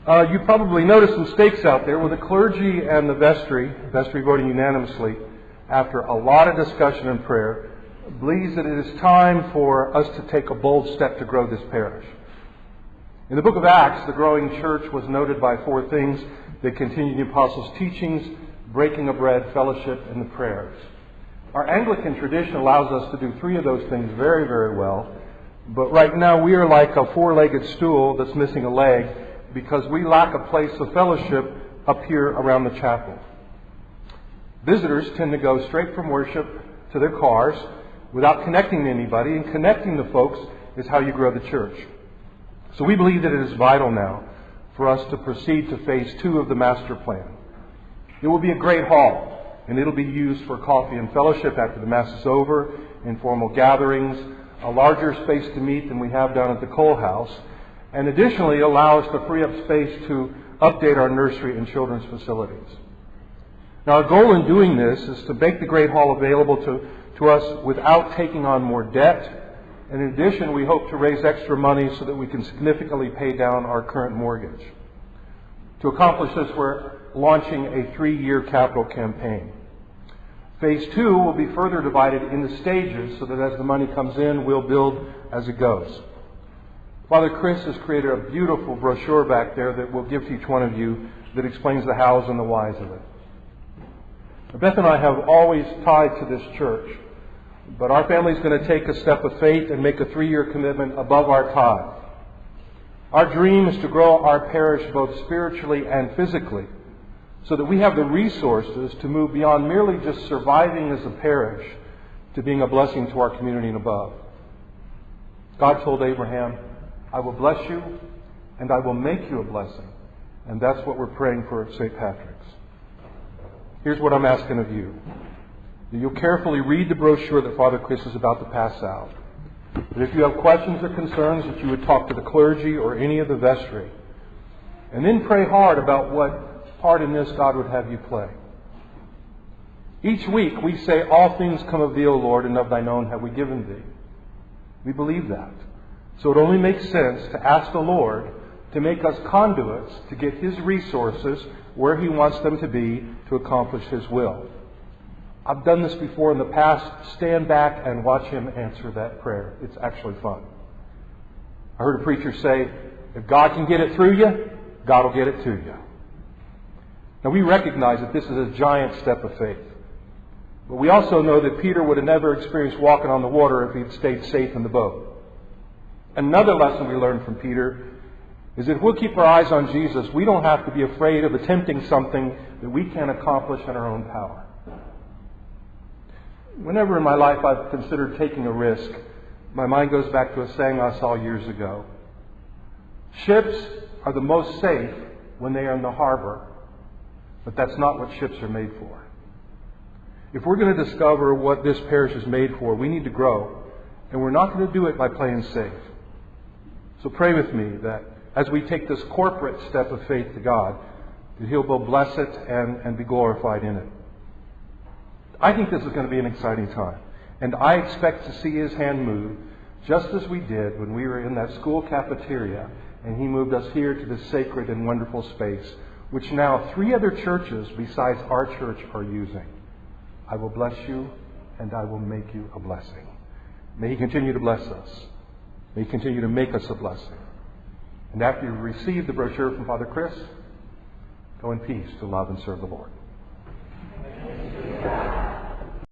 You probably noticed some stakes out there with the clergy and the vestry voting unanimously after a lot of discussion and prayer, believes that it is time for us to take a bold step to grow this parish. In the book of Acts, the growing church was noted by 4 things that continued the apostles' teachings, breaking of bread, fellowship, and the prayers. Our Anglican tradition allows us to do 3 of those things very, very well, but right now we are like a 4-legged stool that's missing a leg because we lack a place of fellowship up here around the chapel. Visitors tend to go straight from worship to their cars without connecting to anybody, and connecting to folks is how you grow the church. So we believe that it is vital now for us to proceed to phase 2 of the master plan. It will be a great hall, and it'll be used for coffee and fellowship after the Mass is over, informal gatherings, a larger space to meet than we have down at the Cole House, and additionally allow us to free up space to update our nursery and children's facilities. Now, our goal in doing this is to make the Great Hall available to us without taking on more debt. And in addition, we hope to raise extra money so that we can significantly pay down our current mortgage. To accomplish this, we're launching a 3-year capital campaign. Phase 2 will be further divided into stages so that as the money comes in, we'll build as it goes. Father Chris has created a beautiful brochure back there that we'll give to each one of you that explains the hows and the whys of it. Beth and I have always tied to this church, but our family is going to take a step of faith and make a 3-year commitment above our tithe. Our dream is to grow our parish both spiritually and physically so that we have the resources to move beyond merely just surviving as a parish to being a blessing to our community and above. God told Abraham, "I will bless you and I will make you a blessing." And that's what we're praying for at St. Patrick's. Here's what I'm asking of you. That you'll carefully read the brochure that Father Chris is about to pass out. That if you have questions or concerns, that you would talk to the clergy or any of the vestry. And then pray hard about what part in this God would have you play. Each week we say, "All things come of thee, O Lord, and of thine own have we given thee." We believe that. So it only makes sense to ask the Lord to make us conduits to get His resources where He wants them to be to accomplish His will. I've done this before in the past. Stand back and watch Him answer that prayer. It's actually fun. I heard a preacher say, if God can get it through you, God will get it to you. Now we recognize that this is a giant step of faith. But we also know that Peter would have never experienced walking on the water if he'd stayed safe in the boat. Another lesson we learned from Peter is that if we'll keep our eyes on Jesus, we don't have to be afraid of attempting something that we can't accomplish in our own power. Whenever in my life I've considered taking a risk, my mind goes back to a saying I saw years ago. Ships are the most safe when they are in the harbor, but that's not what ships are made for. If we're going to discover what this parish is made for, we need to grow, and we're not going to do it by playing safe. So pray with me that as we take this corporate step of faith to God, that He'll both bless it and be glorified in it. I think this is going to be an exciting time. And I expect to see His hand move just as we did when we were in that school cafeteria and He moved us here to this sacred and wonderful space, which now 3 other churches besides our church are using. I will bless you and I will make you a blessing. May He continue to bless us. May He continue to make us a blessing. And after you receive the brochure from Father Chris, go in peace to love and serve the Lord.